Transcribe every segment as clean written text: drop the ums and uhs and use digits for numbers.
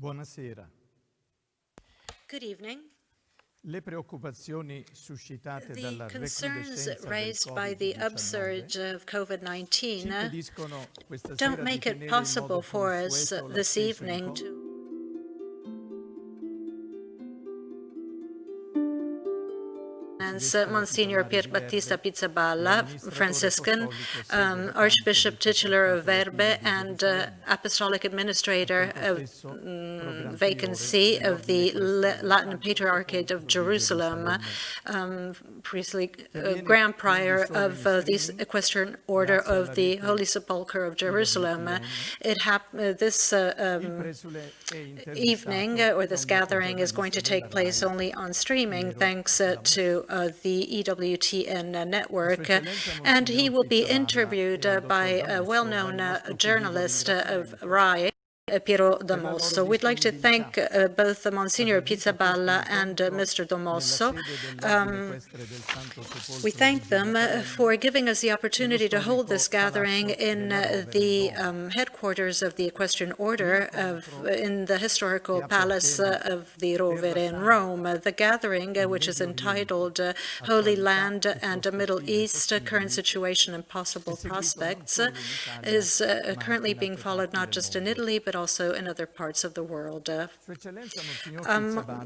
Buonasera. Good evening. Le preoccupazioni suscitate The dalla concerns recrudescenza del raised by the upsurge Covid-19 of COVID-19 ci impediscono questa don't sera di make it tenere in possible modo for us consueto this l'atteso evening incontro to Msgr Pierbattista Pizzaballa, Franciscan, Archbishop titular of Verbe and Apostolic Administrator of vacancy of the Latin Patriarchate of Jerusalem, priestly Grand Prior of the Equestrian Order of the Holy Sepulchre of Jerusalem. This evening, or this gathering, is going to take place only on streaming, thanks to the EWTN network, and he will be interviewed by a well-known journalist of RAI, Piero Damosso. We'd like to thank both Msgr Pizzaballa and Mr. Damosso. We thank them for giving us the opportunity to hold this gathering in the headquarters of the Equestrian Order in the historical Palazzo of the Rovere in Rome. The gathering, which is entitled Holy Land and Middle East, Current Situation and Possible Prospects, is currently being followed not just in Italy, but also in other parts of the world.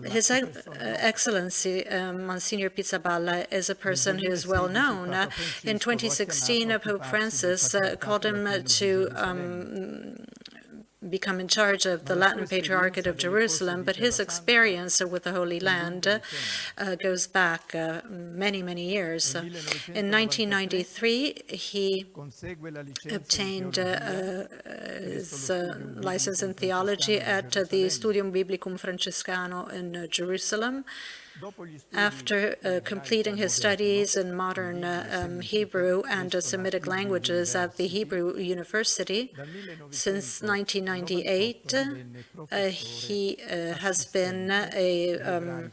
His Excellency, Msgr Pizzaballa, is a person who is well known. In 2016, Pope Francis called him to become in charge of the Latin Patriarchate of Jerusalem, but his experience with the Holy Land goes back many, many years. In 1993, he obtained his license in theology at the Studium Biblicum Francescano in Jerusalem. After completing his studies in modern Hebrew and Semitic languages at the Hebrew University, since 1998, he has been a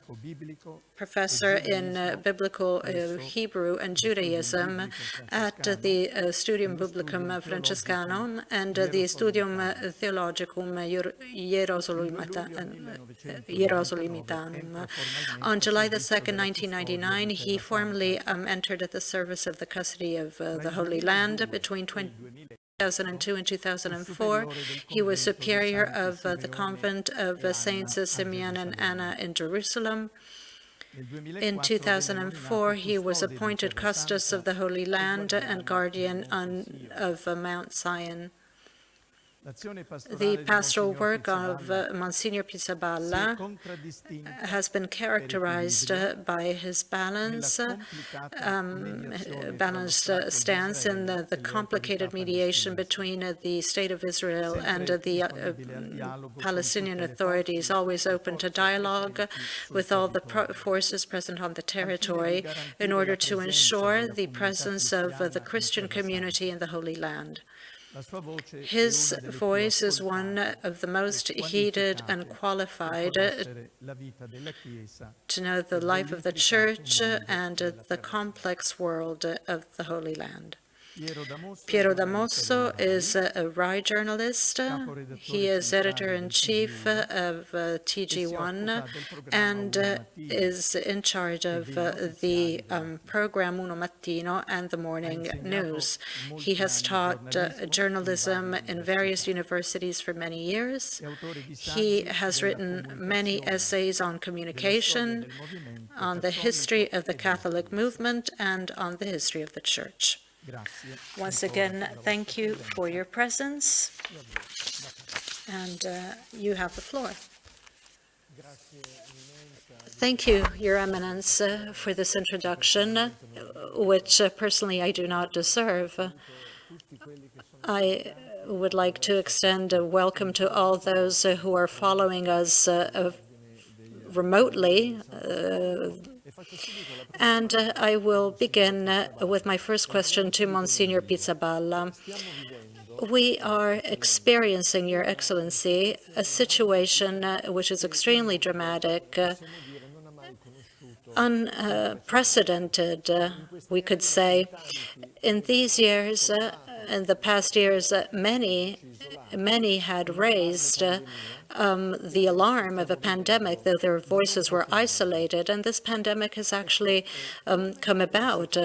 professor in biblical Hebrew and Judaism at the Studium Biblicum Francescanum and the Studium Theologicum Hierosolimitanum. On July the 2nd, 1999, he formally entered at the service of the custody of the Holy Land. Between 2002 and 2004, he was superior of the convent of Saints Simeon and Anna in Jerusalem. In 2004, he was appointed Custos of the Holy Land and Guardian of Mount Zion. The pastoral work of Msgr Pizzaballa has been characterized by his balanced stance in the complicated mediation between the State of Israel and the Palestinian authorities, always open to dialogue with all the forces present on the territory in order to ensure the presence of the Christian community in the Holy Land. His voice is one of the most heeded and qualified to know the life of the Church and the complex world of the Holy Land. Piero Damosso is a RAI journalist. He is editor-in-chief of TG1 and is in charge of the program Uno Mattino and the morning news. He has taught journalism in various universities for many years. He has written many essays on communication, on the history of the Catholic movement, and on the history of the Church. Once again, thank you for your presence, and you have the floor. Thank you, Your Eminence, for this introduction, which personally I do not deserve. I would like to extend a welcome to all those who are following us remotely, and I will begin with my first question to Msgr Pizzaballa. We are experiencing, Your Excellency, a situation which is extremely dramatic, unprecedented, we could say. In these years, in the past years, many had raised the alarm of a pandemic, though their voices were isolated, and this pandemic has actually come about.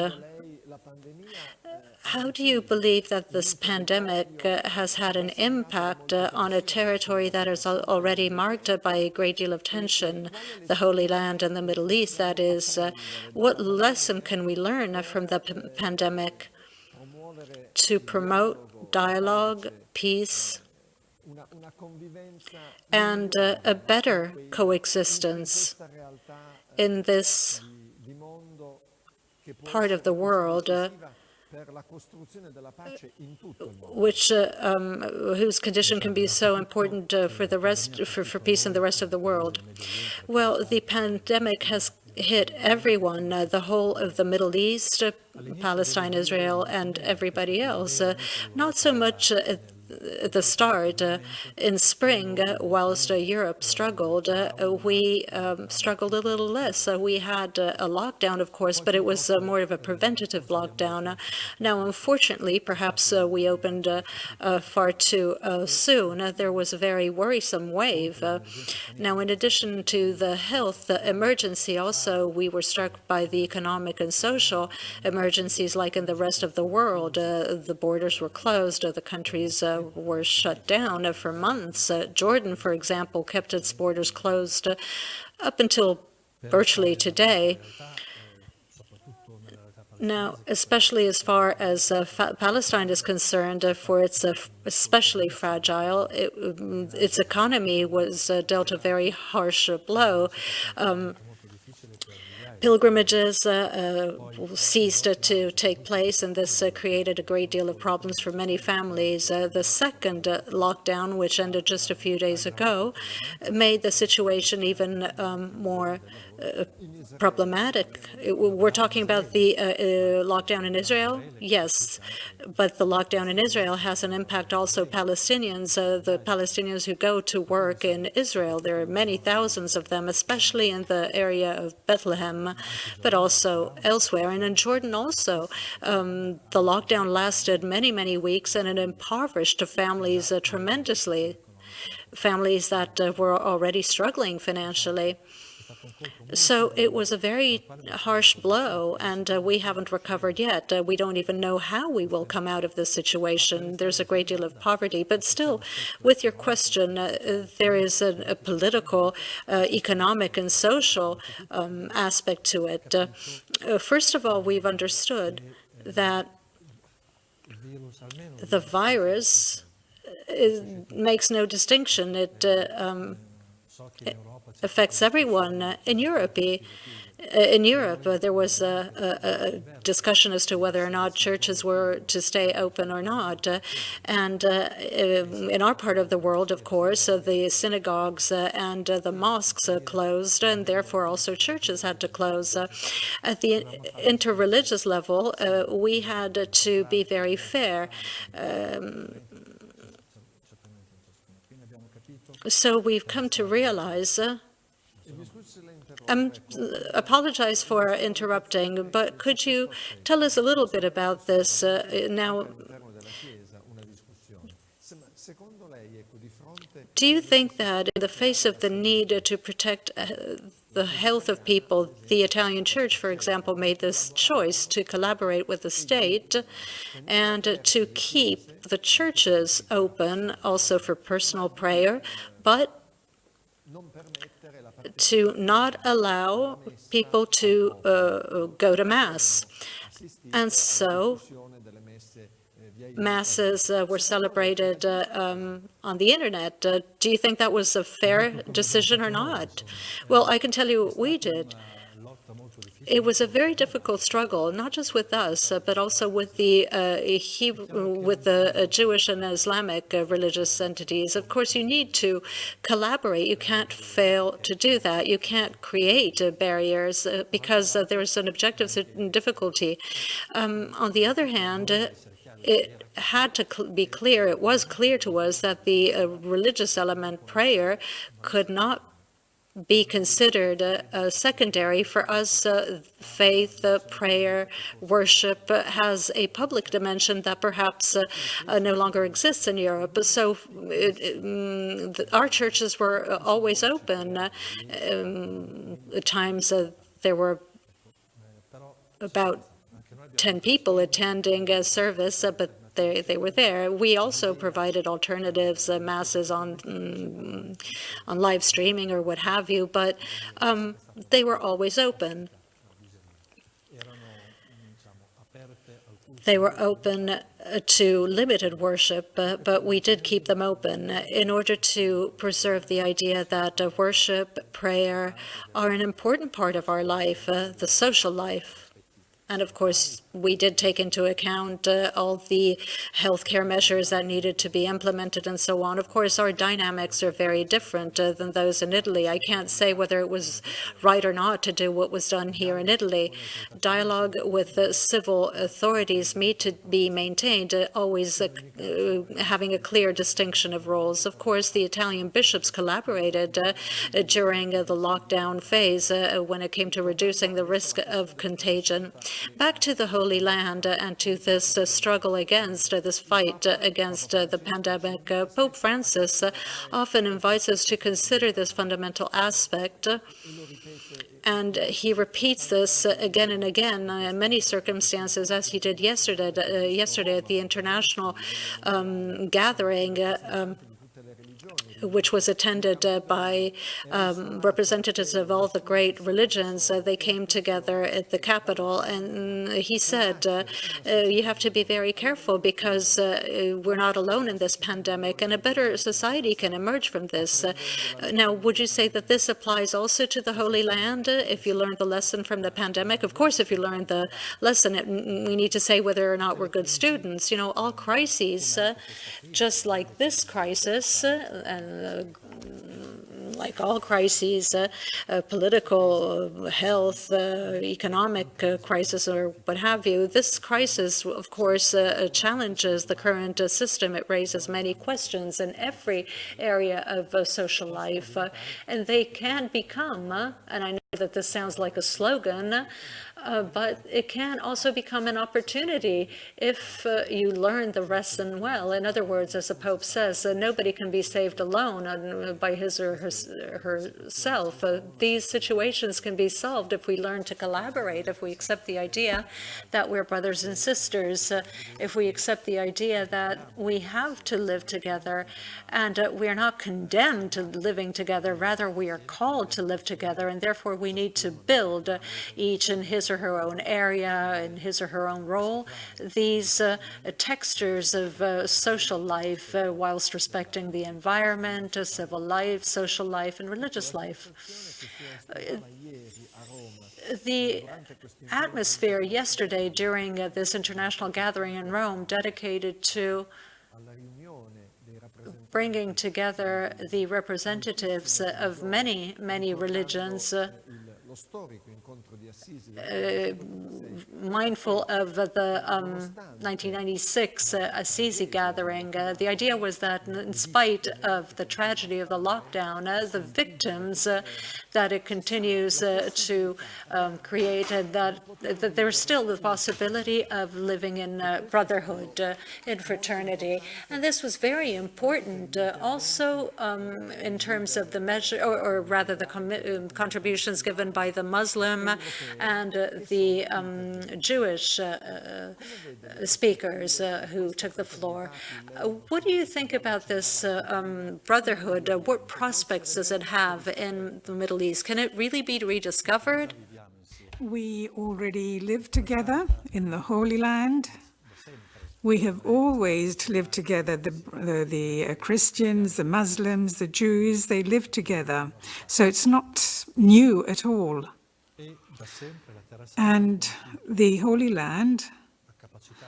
How do you believe that this pandemic has had an impact on a territory that is already marked by a great deal of tension, the Holy Land and the Middle East? That is, what lesson can we learn from the pandemic to promote dialogue, peace, and a better coexistence in this part of the world, whose condition can be so important for peace in the rest of the world? Well, the pandemic has hit everyone, the whole of the Middle East, Palestine, Israel, and everybody else. Not so much at the start. In spring, whilst Europe struggled, we struggled a little less. We had a lockdown, of course, but it was more of a preventative lockdown. Now, unfortunately, perhaps we opened far too soon. There was a very worrisome wave. Now, in addition to the health emergency, also we were struck by the economic and social emergencies like in the rest of the world. The borders were closed, the countries were shut down for months. Jordan, for example, kept its borders closed up until virtually today. Now, especially as far as Palestine is concerned, for it's especially fragile, its economy was dealt a very harsh blow. Pilgrimages ceased to take place, and this created a great deal of problems for many families. The second lockdown, which ended just a few days ago, made the situation even more problematic. We're talking about the lockdown in Israel? Yes, but the lockdown in Israel has an impact also Palestinians, the Palestinians who go to work in Israel. There are many thousands of them, especially in the area of Bethlehem, but also elsewhere. And in Jordan also, the lockdown lasted many, many weeks, and it impoverished families tremendously, families that were already struggling financially. So it was a very harsh blow, and we haven't recovered yet. We don't even know how we will come out of this situation. There's a great deal of poverty. But still, with your question, there is a political, economic, and social aspect to it. First of all, we've understood that the virus makes no distinction. It affects everyone in Europe. In Europe, there was a discussion as to whether or not churches were to stay open or not. And in our part of the world, of course, the synagogues and the mosques closed, and therefore also churches had to close. At the interreligious level, we had to be very fair. So we've come to realize, apologize for interrupting, but could you tell us a little bit about this now? Do you think that in the face of the need to protect the health of people, the Italian Church, for example, made this choice to collaborate with the state and to keep the churches open also for personal prayer, but to not allow people to go to Mass? And so Masses were celebrated on the internet. Do you think that was a fair decision or not? Well, I can tell you what we did. It was a very difficult struggle, not just with us, but also with the Jewish and Islamic religious entities. Of course, you need to collaborate. You can't fail to do that. You can't create barriers because there is an objective difficulty. On the other hand, it had to be clear, it was clear to us that the religious element prayer could not be considered secondary. For us, faith, prayer, worship has a public dimension that perhaps no longer exists in Europe. So our churches were always open. At times there were about 10 people attending a service, but they were there. We also provided alternatives, masses on live streaming or what have you, but they were always open. They were open to limited worship, but we did keep them open in order to preserve the idea that worship, prayer are an important part of our life, the social life. And of course, we did take into account all the healthcare measures that needed to be implemented and so on. Of course, our dynamics are very different than those in Italy. I can't say whether it was right or not to do what was done here in Italy. Dialogue with the civil authorities need to be maintained, always having a clear distinction of roles. Of course, the Italian bishops collaborated during the lockdown phase when it came to reducing the risk of contagion. Back to the Holy Land and to this struggle against, this fight against the pandemic, Pope Francis often invites us to consider this fundamental aspect, and he repeats this again and again in many circumstances, as he did yesterday at the international gathering, which was attended by representatives of all the great religions. They came together at the capital, and he said, you have to be very careful because we're not alone in this pandemic, and a better society can emerge from this. Now, would you say that this applies also to the Holy Land, if you learned the lesson from the pandemic? Of course, if you learned the lesson, we need to say whether or not we're good students. You know, all crises, just like this crisis, like all crises, political, health, economic crisis, or what have you, this crisis, of course, challenges the current system. It raises many questions in every area of social life, and they can become, and I know that this sounds like a slogan, but it can also become an opportunity if you learn the lesson well. In other words, as the Pope says, nobody can be saved alone by his or herself. These situations can be solved if we learn to collaborate, if we accept the idea that we're brothers and sisters, if we accept the idea that we have to live together, and we are not condemned to living together, rather we are called to live together, and therefore we need to build each in his or her own area, in his or her own role, these textures of social life whilst respecting the environment, civil life, social life, and religious life. The atmosphere yesterday during this international gathering in Rome dedicated to bringing together the representatives of many, many religions, mindful of the 1996 Assisi gathering. The idea was that in spite of the tragedy of the lockdown, the victims that it continues to create, that there's still the possibility of living in brotherhood, in fraternity. And this was very important also in terms of the measure, or rather the contributions given by the Muslim and the Jewish speakers who took the floor. What do you think about this brotherhood? What prospects does it have in the Middle East? Can it really be rediscovered? We already live together in the Holy Land. We have always lived together. The Christians, the Muslims, the Jews, they live together. So it's not new at all. And the Holy Land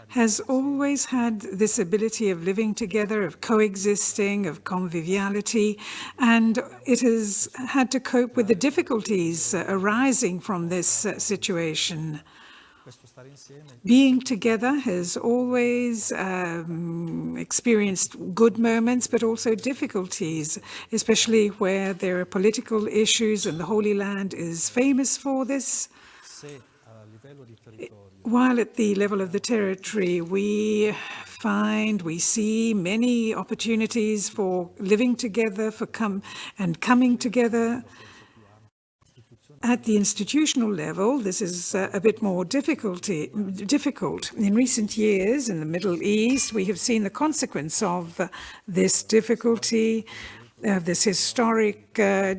has always had this ability of living together, of coexisting, of conviviality, and it has had to cope with the difficulties arising from this situation. Being together has always experienced good moments, but also difficulties, especially where there are political issues, and the Holy Land is famous for this. While at the level of the territory, we see many opportunities for living together, for coming together. At the institutional level, this is a bit more difficult. In recent years, in the Middle East, we have seen the consequence of this difficulty, this historic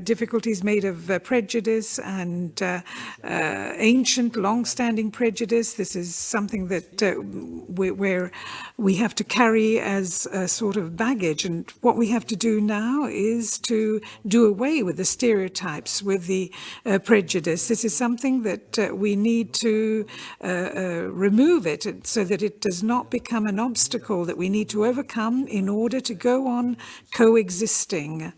difficulties made of prejudice and ancient, long-standing prejudice. This is something that where we have to carry as a sort of baggage. And what we have to do now is to do away with the stereotypes, with the prejudice. This is something that we need to remove it so that it does not become an obstacle that we need to overcome in order to go on coexisting.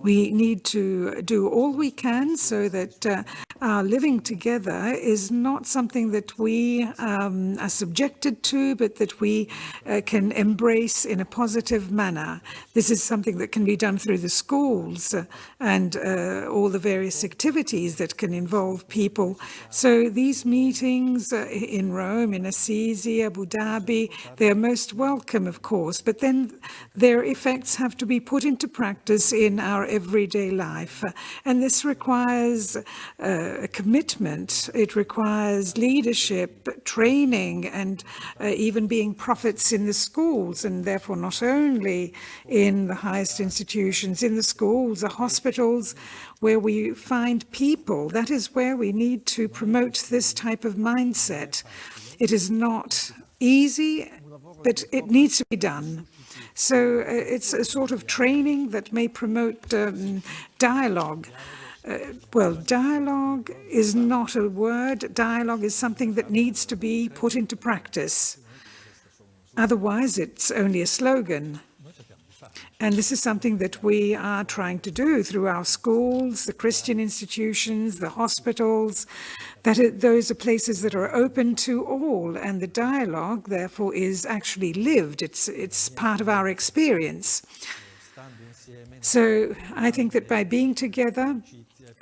We need to do all we can so that our living together is not something that we are subjected to, but that we can embrace in a positive manner. This is something that can be done through the schools and all the various activities that can involve people. So these meetings in Rome, in Assisi, Abu Dhabi, they are most welcome, of course, but then their effects have to be put into practice in our everyday life. And this requires a commitment. It requires leadership, training, and even being prophets in the schools, and therefore not only in the highest institutions, in the schools, the hospitals, where we find people. That is where we need to promote this type of mindset. It is not easy, but it needs to be done. So it's a sort of training that may promote dialogue. Well, dialogue is not a word. Dialogue is something that needs to be put into practice. Otherwise, it's only a slogan. And this is something that we are trying to do through our schools, the Christian institutions, the hospitals. Those are places that are open to all, and the dialogue, therefore, is actually lived. It's part of our experience. So I think that by being together,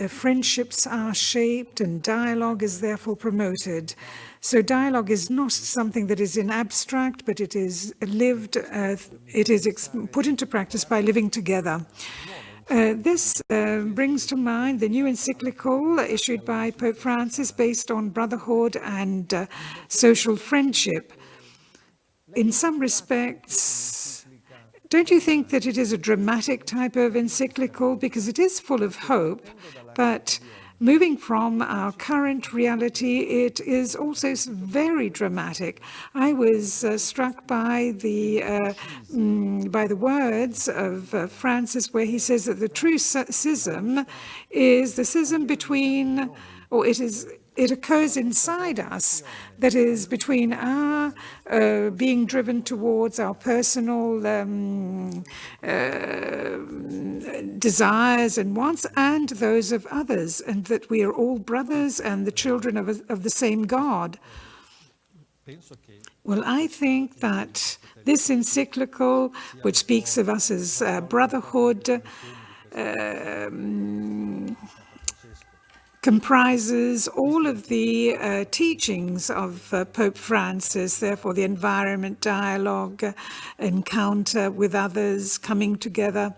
friendships are shaped and dialogue is therefore promoted. So dialogue is not something that is in abstract, but it is lived, it is put into practice by living together. This brings to mind the new encyclical issued by Pope Francis based on brotherhood and social friendship. In some respects, don't you think that it is a dramatic type of encyclical? Because it is full of hope, but moving from our current reality, it is also very dramatic. I was struck by the words of Francis, where he says that the true schism is the schism between, or it occurs inside us, that is between our being driven towards our personal desires and wants and those of others, and that we are all brothers and the children of the same God. Well, I think that this encyclical, which speaks of us as brotherhood, comprises all of the teachings of Pope Francis, therefore the environment, dialogue, encounter with others, coming together.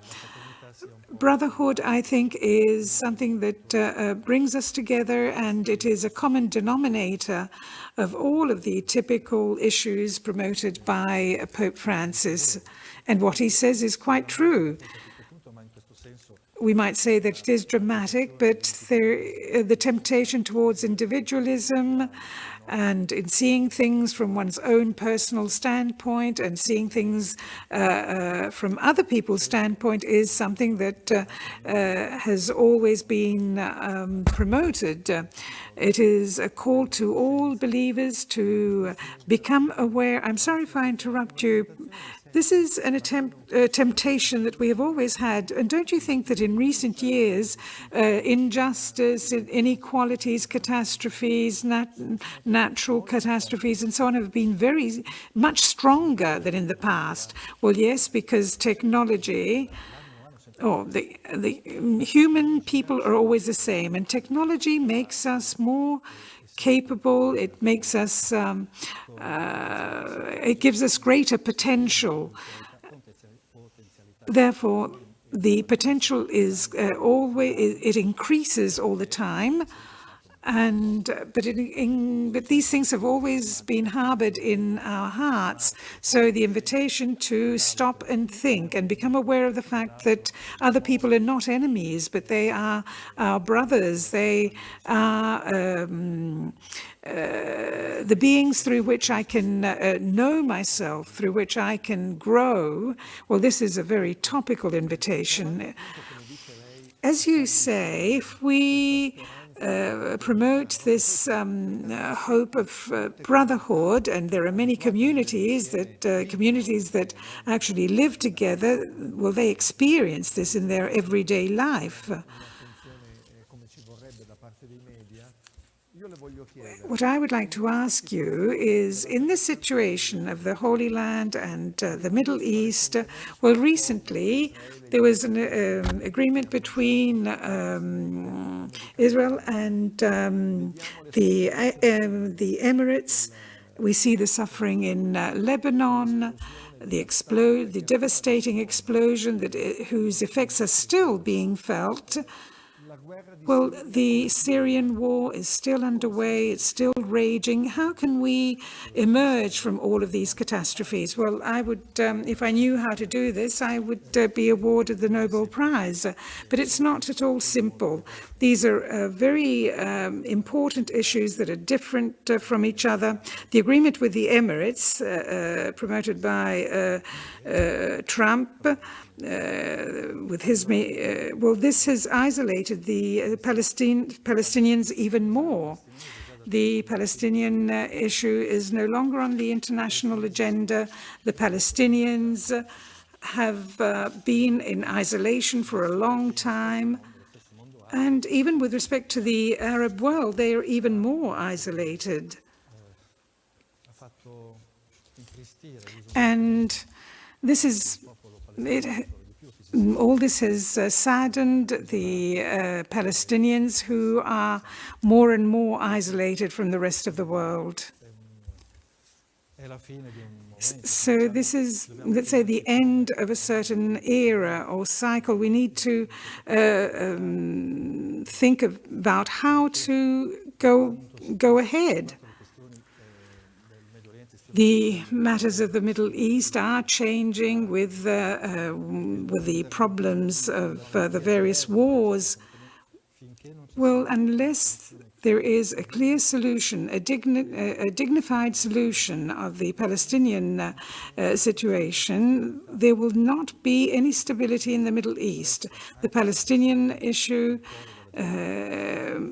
Brotherhood, I think, is something that brings us together, and it is a common denominator of all of the typical issues promoted by Pope Francis. And what he says is quite true. We might say that it is dramatic, but the temptation towards individualism and in seeing things from one's own personal standpoint and seeing things from other people's standpoint is something that has always been promoted. It is a call to all believers to become aware. I'm sorry if I interrupt you. This is a temptation that we have always had. And don't you think that in recent years, injustice, inequalities, catastrophes, natural catastrophes, and so on have been very much stronger than in the past? Well, yes, because technology, the human people are always the same, and technology makes us more capable, it makes us, it gives us greater potential. Therefore, the potential is it increases all the time. But these things have always been harbored in our hearts. So the invitation to stop and think and become aware of the fact that other people are not enemies, but they are our brothers. They are the beings through which I can know myself, through which I can grow. Well, this is a very topical invitation. As you say, if we promote this hope of brotherhood, and there are many communities that actually live together. Well, they experience this in their everyday life. What I would like to ask you is, in the situation of the Holy Land and the Middle East, well, recently there was an agreement between Israel and the Emirates. We see the suffering in Lebanon, the devastating explosion whose effects are still being felt. Well, the Syrian war is still underway, it's still raging. How can we emerge from all of these catastrophes? Well, I would, if I knew how to do this, I would be awarded the Nobel Prize. But it's not at all simple. These are very important issues that are different from each other. The agreement with the Emirates, promoted by Trump, with his well, this has isolated the Palestinians even more. The Palestinian issue is no longer on the international agenda. The Palestinians have been in isolation for a long time. And even with respect to the Arab world, they are even more isolated. And this is all this has saddened the Palestinians, who are more and more isolated from the rest of the world. So this is, let's say, the end of a certain era or cycle. We need to think about how to go ahead. The matters of the Middle East are changing with the problems of the various wars. Well, unless there is a clear solution, a dignified solution of the Palestinian situation, there will not be any stability in the Middle East. The Palestinian issue,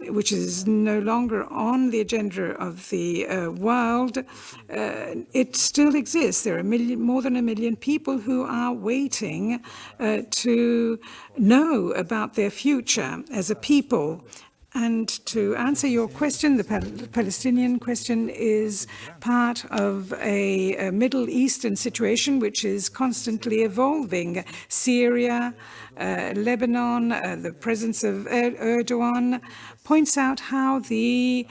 which is no longer on the agenda of the world, it still exists. There are more than 1 million people who are waiting to know about their future as a people. And to answer your question, the Palestinian question is part of a Middle Eastern situation which is constantly evolving. Syria, Lebanon, the presence of Erdogan points out how the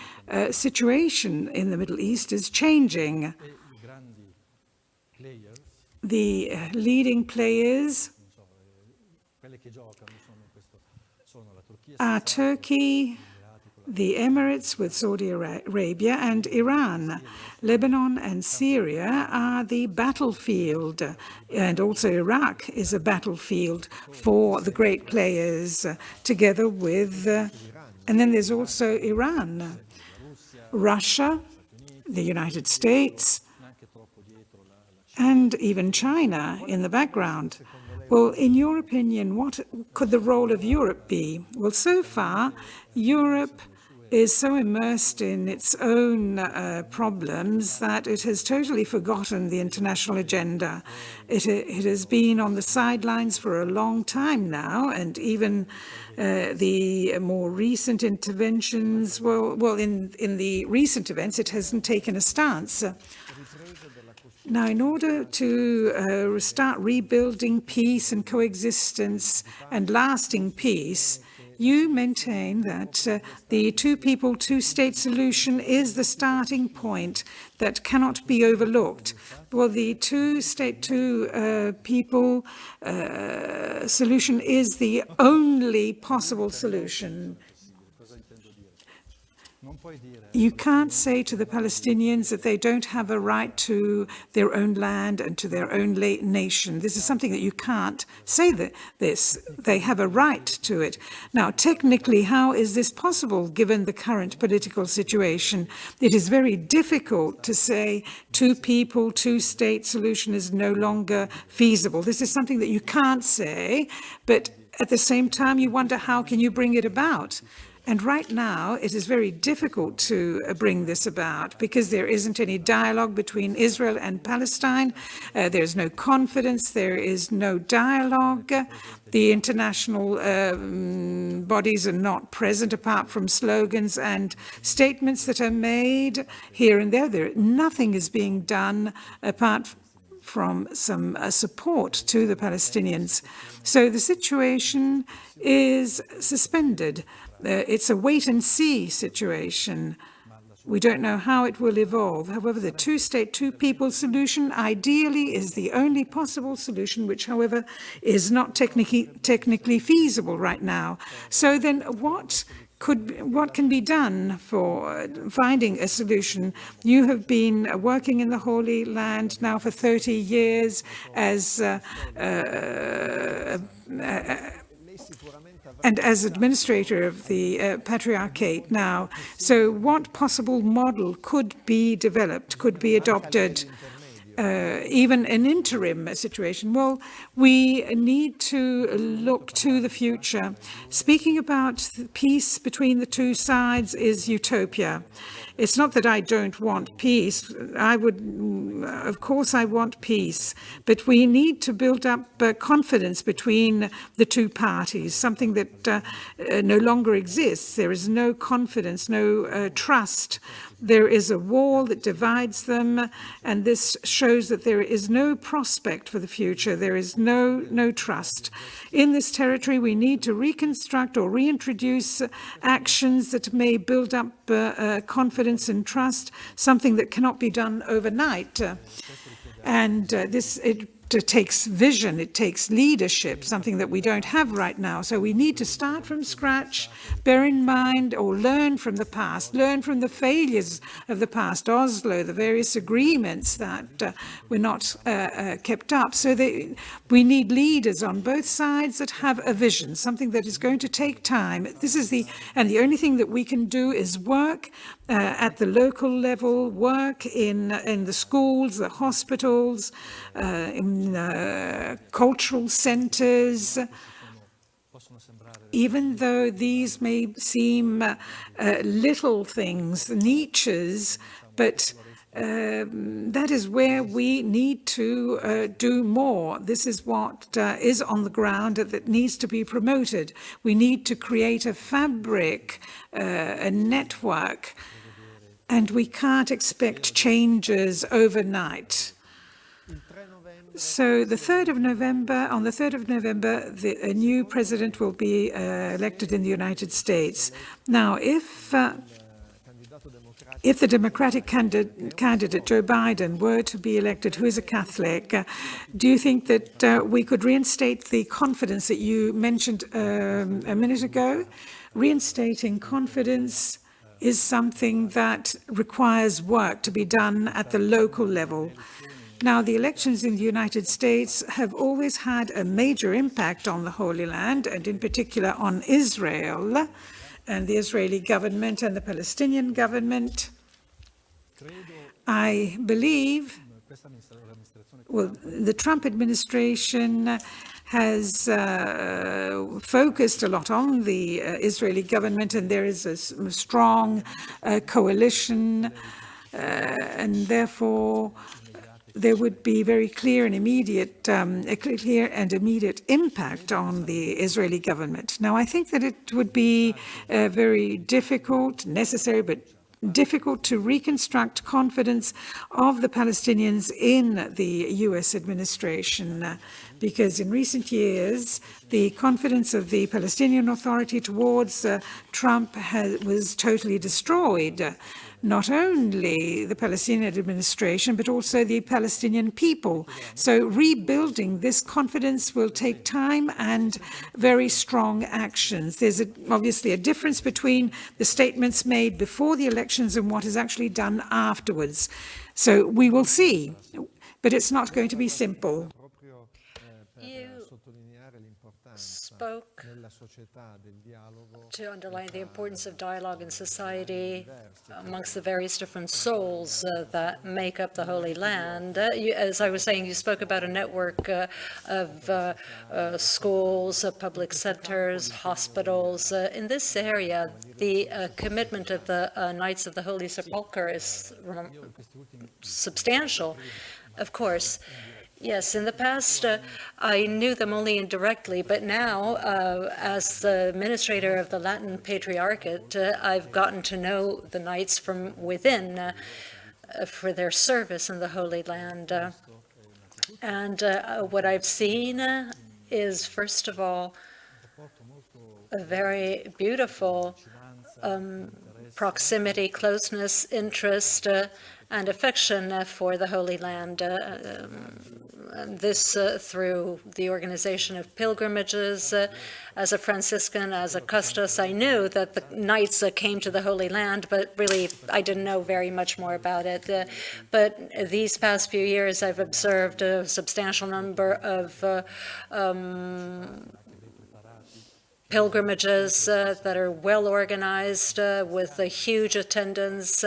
situation in the Middle East is changing. The leading players are Turkey, the Emirates with Saudi Arabia, and Iran. Lebanon and Syria are the battlefield, and also Iraq is a battlefield for the great players, together with, and then there's also Iran, Russia, the United States, and even China in the background. Well, in your opinion, what could the role of Europe be? Well, so far, Europe is so immersed in its own problems that it has totally forgotten the international agenda. It has been on the sidelines for a long time now, and even the more recent interventions, in the recent events, it hasn't taken a stance. Now, in order to start rebuilding peace and coexistence and lasting peace, you maintain that the two-people, two-state solution is the starting point that cannot be overlooked. Well, the two-state, two-people solution is the only possible solution. You can't say to the Palestinians that they don't have a right to their own land and to their own nation. This is something that you can't say this. They have a right to it. Now, technically, how is this possible given the current political situation? It is very difficult to say two-people, two-state solution is no longer feasible. This is something that you can't say, but at the same time, you wonder how can you bring it about? And right now, it is very difficult to bring this about because there isn't any dialogue between Israel and Palestine. There's no confidence. There is no dialogue. The international bodies are not present apart from slogans and statements that are made here and there. Nothing is being done apart from some support to the Palestinians. So the situation is suspended. It's a wait-and-see situation. We don't know how it will evolve. However, the two-state, two-people solution ideally is the only possible solution, which, however, is not technically feasible right now. So then what can be done for finding a solution? You have been working in the Holy Land now for 30 years as and as administrator of the Patriarchate now. So what possible model could be developed, could be adopted, even an interim situation? Well, we need to look to the future. Speaking about peace between the two sides is utopia. It's not that I don't want peace. Of course I want peace, but we need to build up confidence between the two parties, something that no longer exists. There is no confidence, no trust. There is a wall that divides them, and this shows that there is no prospect for the future. There is no trust. In this territory, we need to reconstruct or reintroduce actions that may build up confidence and trust, something that cannot be done overnight. It takes vision, it takes leadership, something that we don't have right now. So we need to start from scratch, bear in mind or learn from the past, learn from the failures of the past, Oslo, the various agreements that were not kept up. So we need leaders on both sides that have a vision, something that is going to take time. And the only thing that we can do is work at the local level, work in the schools, the hospitals, in cultural centers, even though these may seem little things, niches, but that is where we need to do more. This is what is on the ground that needs to be promoted. We need to create a fabric, a network, and we can't expect changes overnight. So on the 3rd of November, a new president will be elected in the United States. Now, if the Democratic candidate Joe Biden were to be elected, who is a Catholic, do you think that we could reinstate the confidence that you mentioned a minute ago? Reinstating confidence is something that requires work to be done at the local level. Now, the elections in the United States have always had a major impact on the Holy Land, and in particular on Israel and the Israeli government and the Palestinian government. I believe Well, the Trump administration has focused a lot on the Israeli government, and there is a strong coalition, and therefore there would be very clear and immediate impact on the Israeli government. Now, I think that it would be very difficult, necessary, but difficult to reconstruct confidence of the Palestinians in the U.S. administration, because in recent years, the confidence of the Palestinian Authority towards Trump was totally destroyed. Not only the Palestinian administration, but also the Palestinian people. So rebuilding this confidence will take time and very strong actions. There's obviously a difference between the statements made before the elections and what is actually done afterwards. So we will see, but it's not going to be simple. Spoke to underline the importance of dialogue in society amongst the various different souls that make up the Holy Land. As I was saying, you spoke about a network of schools, public centers, hospitals. In this area, the commitment of the Knights of the Holy Sepulchre is substantial, of course. Yes, in the past, I knew them only indirectly, but now, as the administrator of the Latin Patriarchate, I've gotten to know the Knights from within for their service in the Holy Land. And what I've seen is, first of all, a very beautiful proximity, closeness, interest, and affection for the Holy Land. This through the organization of pilgrimages. As a Franciscan, as a Custos, I knew that the Knights came to the Holy Land, but really I didn't know very much more about it. But these past few years, I've observed a substantial number of pilgrimages that are well organized with a huge attendance.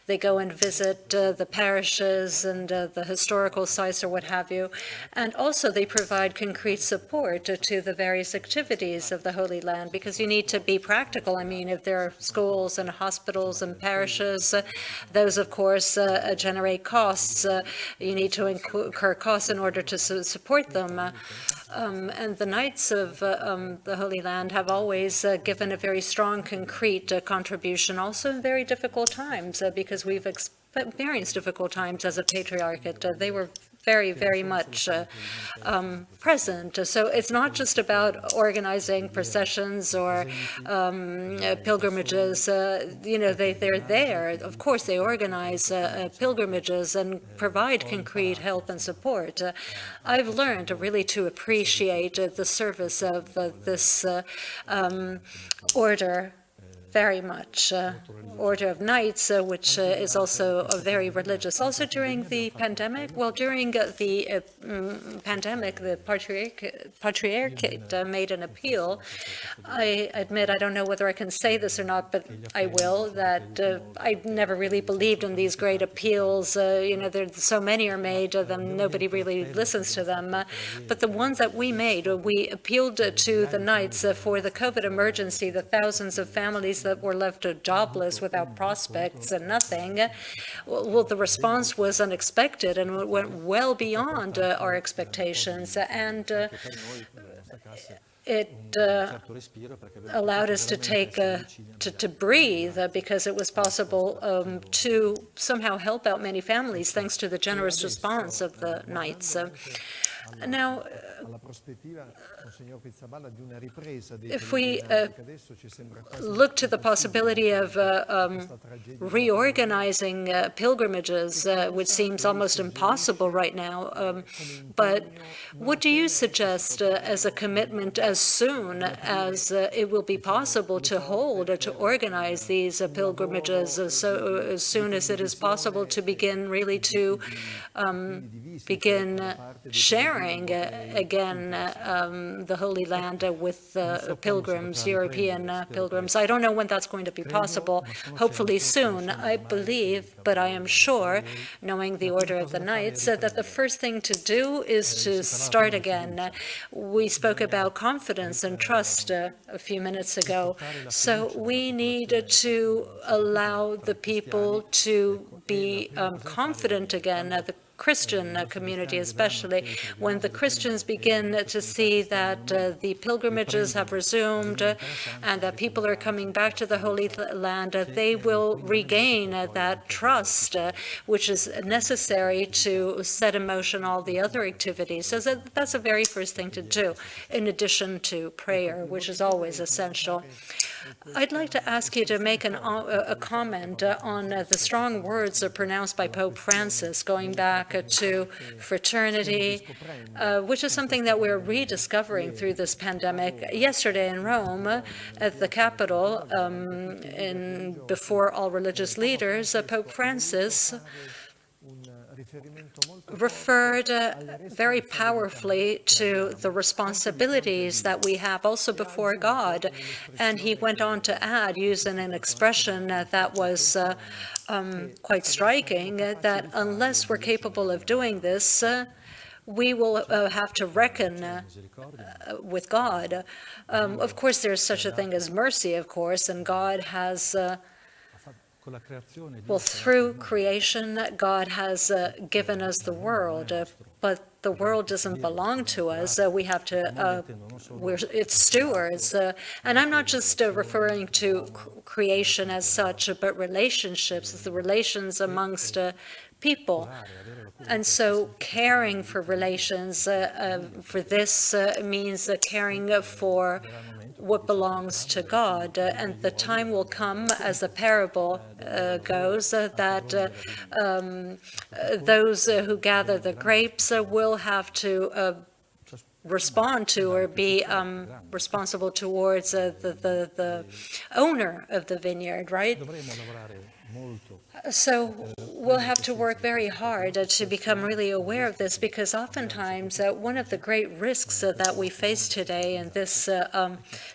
They go and visit the parishes and the historical sites or what have you. And also they provide concrete support to the various activities of the Holy Land, because you need to be practical. I mean, if there are schools and hospitals and parishes, those of course generate costs. You need to incur costs in order to support them. And the Knights of the Holy Land have always given a very strong, concrete contribution, also in very difficult times, because we've experienced difficult times as a patriarchate. They were very, very much present. So it's not just about organizing processions or pilgrimages. They're there. Of course, they organize pilgrimages and provide concrete help and support. I've learned really to appreciate the service of this order very much. Order of Knights, which is also very religious. Also during the pandemic, during the pandemic, the Patriarchate made an appeal. I admit, I don't know whether I can say this or not, but I will, that I never really believed in these great appeals. So many are made of them, nobody really listens to them. But the ones that we made, we appealed to the Knights for the COVID emergency, the thousands of families that were left jobless without prospects and nothing. Well, the response was unexpected and it went well beyond our expectations, and it allowed us to take to breathe, because it was possible to somehow help out many families thanks to the generous response of the Knights. Now, if we look to the possibility of reorganizing pilgrimages, which seems almost impossible right now, but what do you suggest as a commitment as soon as it will be possible to hold or to organize these pilgrimages, as soon as it is possible to begin really to begin sharing sharing again the Holy Land with pilgrims, European pilgrims. I don't know when that's going to be possible, hopefully soon. I believe, but I am sure, knowing the order of the nights, that the first thing to do is to start again. We spoke about confidence and trust a few minutes ago. So we need to allow the people to be confident again, the Christian community especially. When the Christians begin to see that the pilgrimages have resumed and that people are coming back to the Holy Land, they will regain that trust which is necessary to set in motion all the other activities. So that's the very first thing to do, in addition to prayer, which is always essential. I'd like to ask you to make a comment on the strong words pronounced by Pope Francis, going back to fraternity, which is something that we're rediscovering through this pandemic. Yesterday in Rome, at the capital, before all religious leaders, Pope Francis referred very powerfully to the responsibilities that we have also before God. And he went on to add, using an expression that was quite striking, that unless we're capable of doing this, we will have to reckon with God. Of course, there's such a thing as mercy, of course, and God has well, through creation, God has given us the world, but the world doesn't belong to us. We have to, we're its stewards. And I'm not just referring to creation as such, but relationships, the relations amongst people. And so caring for relations, for this means caring for what belongs to God. And the time will come, as the parable goes, that those who gather the grapes will have to respond to or be responsible towards the owner of the vineyard, right? So we'll have to work very hard to become really aware of this, because oftentimes one of the great risks that we face today in this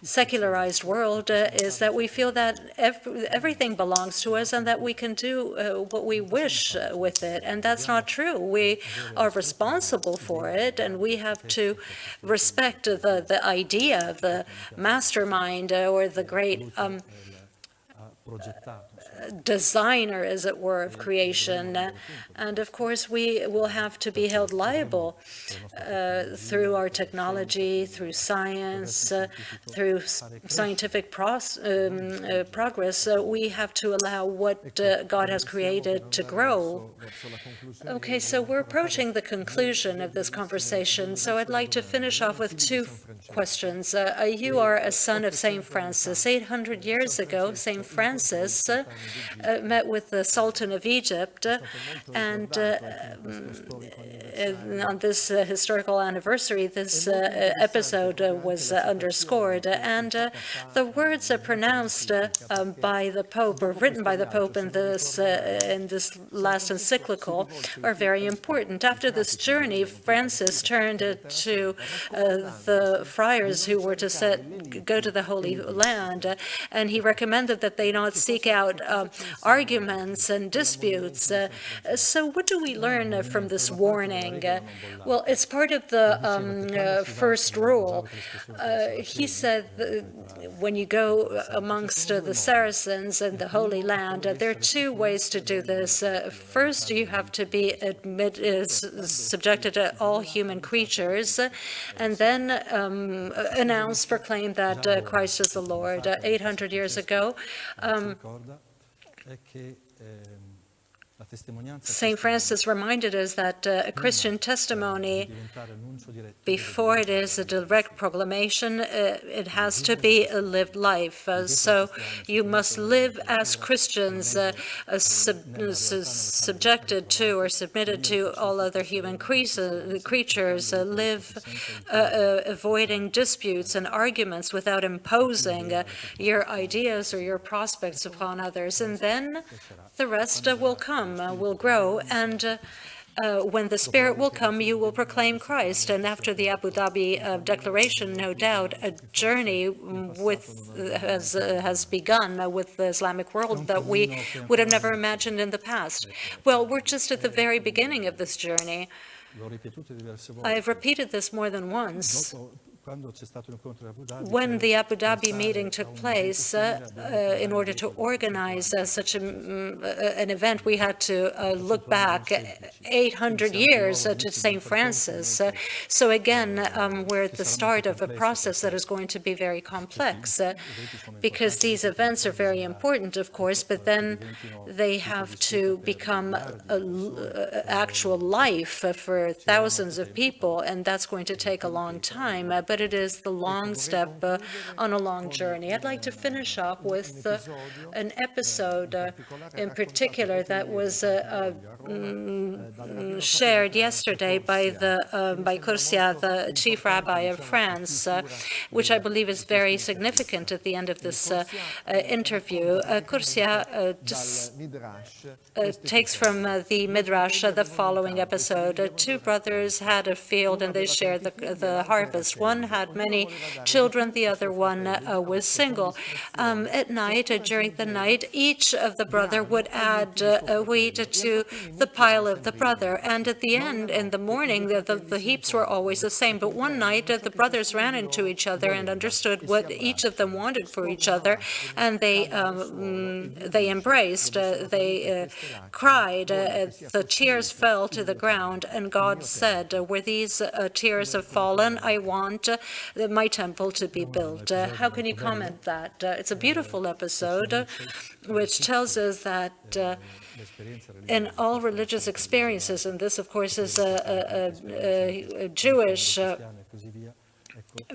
secularized world is that we feel that everything belongs to us and that we can do what we wish with it. And that's not true. We are responsible for it, and we have to respect the idea of the mastermind or the great designer, as it were, of creation. And of course, we will have to be held liable through our technology, through science, through scientific progress. We have to allow what God has created to grow. Okay, so we're approaching the conclusion of this conversation, so I'd like to finish off with two questions. You are a son of St. Francis. 800 years ago, St. Francis met with the Sultan of Egypt, and on this historical anniversary, this episode was underscored, and the words pronounced by the Pope, or written by the Pope in this last encyclical, are very important. After this journey, Francis turned to the friars who were to go to the Holy Land, and he recommended that they not seek out arguments and disputes. So what do we learn from this warning? Well, it's part of the first rule. He said when you go amongst the Saracens and the Holy Land, there are two ways to do this. First, you have to be subjected to all human creatures, and then proclaim that Christ is the Lord. 800 years ago, St. Francis reminded us that a Christian testimony, before it is a direct proclamation, it has to be a lived life. So you must live as Christians, subjected to or submitted to all other human creatures, live avoiding disputes and arguments without imposing your ideas or your prospects upon others. And then the rest will come, will grow, and when the Spirit will come, you will proclaim Christ. And after the Abu Dhabi declaration, no doubt, a journey has begun with the Islamic world that we would have never imagined in the past. Well, we're just at the very beginning of this journey. I've repeated this more than once. When the Abu Dhabi meeting took place, in order to organize such an event, we had to look back 800 years to St. Francis. So again, we're at the start of a process that is going to be very complex, because these events are very important, of course, but then they have to become actual life for thousands of people, and that's going to take a long time. But it is the long step on a long journey. I'd like to finish up with an episode in particular that was shared yesterday by Cursia, the chief rabbi of France, which I believe is very significant at the end of this interview. Cursia takes from the Midrash the following episode. Two brothers had a field and they shared the harvest. One had many children, the other one was single. At night, during the night, each of the brother would add wheat to the pile of the brother. And at the end, in the morning, the heaps were always the same. But one night, the brothers ran into each other and understood what each of them wanted for each other. And they embraced, they cried, the tears fell to the ground. And God said, where these tears have fallen, I want my temple to be built. How can you comment that? It's a beautiful episode which tells us that in all religious experiences, and this of course is a Jewish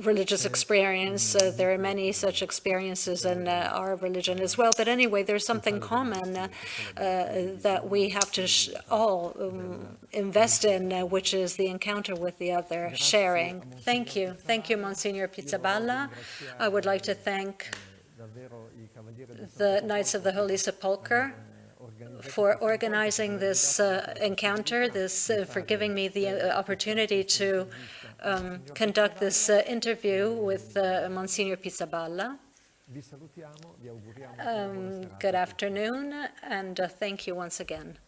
religious experience. There are many such experiences in our religion as well. But anyway, there's something common that we have to all invest in, which is the encounter with the other, sharing. Thank you. Thank you, Msgr Pizzaballa. I would like to thank the Knights of the Holy Sepulchre for organizing this encounter, for giving me the opportunity to conduct this interview with Msgr Pizzaballa. Good afternoon, and thank you once again.